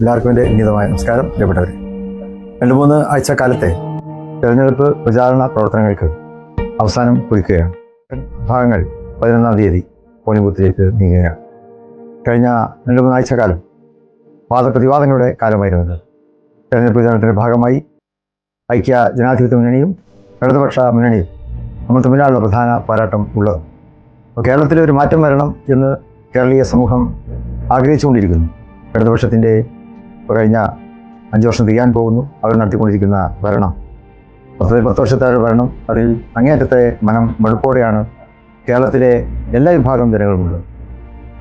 എല്ലാവർക്കും എൻ്റെ വിനീതമായ നമസ്കാരം. പ്രിയപ്പെട്ടവർ, 2-3 ആഴ്ചക്കാലത്തെ തെരഞ്ഞെടുപ്പ് പ്രചാരണ പ്രവർത്തനങ്ങൾക്ക് അവസാനം കുറിക്കുകയാണ്. ഭാഗങ്ങൾ 11-ാം തീയതി പോളിംഗ് ബൂത്തിലേക്ക് നീങ്ങുകയാണ്. കഴിഞ്ഞ 2-3 ആഴ്ചക്കാലം വാദപ്രതിവാദങ്ങളുടെ കാലമായിരുന്നത്. തെരഞ്ഞെടുപ്പ് പ്രചാരണത്തിൻ്റെ ഭാഗമായി ഐക്യ ജനാധിപത്യ മുന്നണിയും ഇടതുപക്ഷ മുന്നണിയും നമ്മൾ തമ്മിലുള്ള പ്രധാന പോരാട്ടം ഉള്ളത്. അപ്പോൾ കേരളത്തിലൊരു മാറ്റം വരണം എന്ന് കേരളീയ സമൂഹം ആഗ്രഹിച്ചുകൊണ്ടിരിക്കുന്നു. ഇടതുപക്ഷത്തിൻ്റെ കഴിഞ്ഞ 5 വർഷം തിരിയാൻ പോകുന്നു. അവർ നടത്തിക്കൊണ്ടിരിക്കുന്ന ഭരണം 10 വർഷത്തെ ഭരണം, അതിൽ അങ്ങേയറ്റത്തെ മടുപ്പോടെയാണ് കേരളത്തിലെ എല്ലാ വിഭാഗം ജനങ്ങളുമുള്ളത്.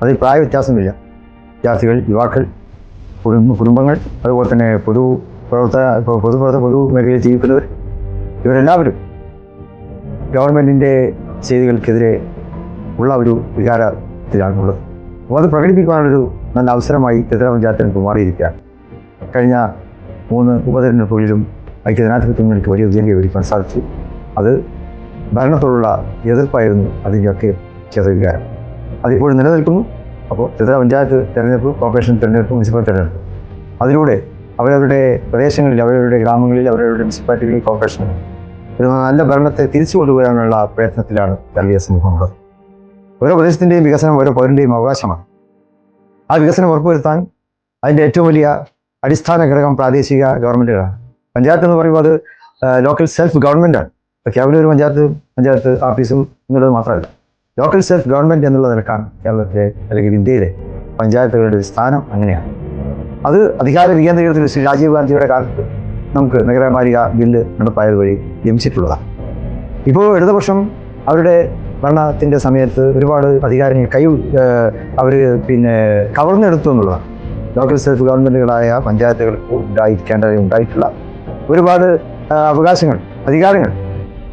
അതിൽ പ്രായ വ്യത്യാസമില്ല. വിദ്യാർത്ഥികൾ, യുവാക്കൾ, കുടുംബങ്ങൾ, അതുപോലെ തന്നെ പൊതു മേഖലയിൽ ജീവിക്കുന്നവർ, ഇവരെല്ലാവരും ഗവൺമെൻറ്റിൻ്റെ ചെയ്തികൾക്കെതിരെ ഉള്ള ഒരു വികാരത്തിലാണുള്ളത്. അപ്പോൾ അത് പ്രകടിപ്പിക്കാനുള്ളൊരു നല്ല അവസരമായി ത്രിതല പഞ്ചായത്തിന് മാറിയിരിക്കുകയാണ്. കഴിഞ്ഞ 3 ഉപതെരഞ്ഞെടുപ്പുകളിലും ഐക്യ ജനാധിപത്യ മുന്നണിക്ക് വലിയ വിജയം കൈവരിക്കാൻ സാധിച്ചു. അത് ഭരണത്തോടുള്ള എതിർപ്പായിരുന്നു അതിൻ്റെയൊക്കെ ചെറിയ വികാരം. അതിപ്പോഴും നിലനിൽക്കുന്നു. അപ്പോൾ ത്രിതല പഞ്ചായത്ത് തിരഞ്ഞെടുപ്പ്, കോർപ്പറേഷൻ തിരഞ്ഞെടുപ്പ്, മുനിസിപ്പൽ തിരഞ്ഞെടുപ്പ്, അതിലൂടെ അവരവരുടെ പ്രദേശങ്ങളിൽ, അവരവരുടെ ഗ്രാമങ്ങളിൽ, അവരവരുടെ മുനിസിപ്പാലിറ്റികളിൽ, കോർപ്പറേഷനുകളിൽ ഒരു നല്ല ഭരണത്തെ തിരിച്ചു കൊണ്ടുവരാനുള്ള പ്രയത്നത്തിലാണ് കേരളീയ സമൂഹമുള്ളത്. ഓരോ പ്രദേശത്തിൻ്റെയും വികസനം ഓരോ പൗരൻ്റെയും അവകാശമാണ്. ആ വികസനം ഉറപ്പുവരുത്താൻ അതിൻ്റെ ഏറ്റവും വലിയ അടിസ്ഥാന ഘടകം പ്രാദേശിക ഗവൺമെൻറ്റുകളാണ്. പഞ്ചായത്ത് എന്ന് പറയുമ്പോൾ അത് ലോക്കൽ സെൽഫ് ഗവൺമെൻറ്റാണ്. കേവലം ഒരു പഞ്ചായത്ത് ഓഫീസും എന്നുള്ളത് മാത്രമല്ല, ലോക്കൽ സെൽഫ് ഗവൺമെൻറ് എന്നുള്ള നിലക്കാണ് കേരളത്തിലെ അല്ലെങ്കിൽ ഇന്ത്യയിലെ പഞ്ചായത്തുകളുടെ ഒരു സ്ഥാനം. അങ്ങനെയാണ് അത് അധികാര വികേന്ദ്രീകരണത്തിൽ ശ്രീ രാജീവ് ഗാന്ധിയുടെ കാലത്ത് നമുക്ക് നഗരപാലിക ബില്ല് നടപ്പായത് വഴി ലഭിച്ചിട്ടുള്ളതാണ്. ഇപ്പോൾ ഇടതുപക്ഷം അവരുടെ ഭരണത്തിൻ്റെ സമയത്ത് ഒരുപാട് അധികാരങ്ങൾ അവർ കവർന്നെടുത്തു എന്നുള്ളതാണ്. ലോക്കൽ സെൽഫ് ഗവൺമെൻറ്റുകളായ പഞ്ചായത്തുകൾക്ക് ഉണ്ടായിട്ടുള്ള ഒരുപാട് അവകാശങ്ങൾ, അധികാരങ്ങൾ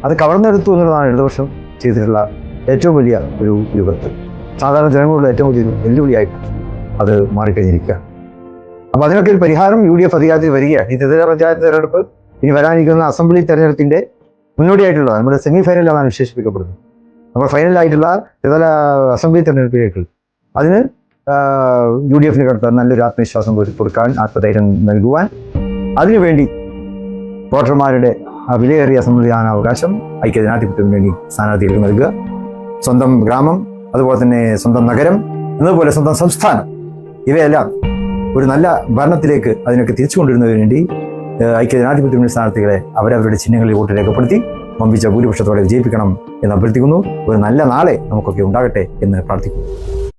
അത് കവർന്നെടുത്തു എന്നുള്ളതാണ് ഇടതുപക്ഷം ചെയ്തിട്ടുള്ള ഏറ്റവും വലിയ ഒരു യുഗത്ത്. സാധാരണ ജനങ്ങളുടെ ഏറ്റവും വലിയ വെല്ലുവിളിയായിട്ട് അത് മാറിക്കഴിഞ്ഞിരിക്കുക. അപ്പോൾ അതിനൊക്കെ ഒരു പരിഹാരം UDF അധികാരത്തിൽ വരികയാണ്. ഈ ത്രിതല പഞ്ചായത്ത് തിരഞ്ഞെടുപ്പ് ഇനി വരാനിരിക്കുന്ന അസംബ്ലി തെരഞ്ഞെടുപ്പിൻ്റെ മുന്നോടിയായിട്ടുള്ളതാണ്. നമ്മുടെ സെമി ഫൈനലാണ് വിശേഷിപ്പിക്കപ്പെടുന്നത്. നമ്മൾ ഫൈനലായിട്ടുള്ള ത്രിതല അസംബ്ലി തെരഞ്ഞെടുപ്പിലേക്ക് അതിന് UDFന് കടത്താൻ നല്ലൊരു ആത്മവിശ്വാസം കൊടുക്കാൻ, ആത്മധൈര്യം നൽകുവാൻ, അതിനുവേണ്ടി വോട്ടർമാരുടെ വിലയേറിയ സമ്മതിദാനാവകാശം ഐക്യ ജനാധിപത്യ മുന്നണി സ്ഥാനാർത്ഥികൾക്ക് നൽകുക. സ്വന്തം ഗ്രാമം, അതുപോലെ തന്നെ സ്വന്തം നഗരം, എന്നതുപോലെ സ്വന്തം സംസ്ഥാനം, ഇവയെല്ലാം ഒരു നല്ല ഭരണത്തിലേക്ക് അതിനൊക്കെ തിരിച്ചു കൊണ്ടുവരുന്നതിന് വേണ്ടി ഐക്യ ജനാധിപത്യ മുന്നണി സ്ഥാനാർത്ഥികളെ അവരവരുടെ ചിഹ്നങ്ങളിൽ വോട്ട് രേഖപ്പെടുത്തി വമ്പിച്ച ഭൂരിപക്ഷത്തോടെ വിജയിപ്പിക്കണം എന്ന് അഭ്യർത്ഥിക്കുന്നു. ഒരു നല്ല നാളെ നമുക്കൊക്കെ ഉണ്ടാകട്ടെ എന്ന് പ്രാർത്ഥിക്കുന്നു.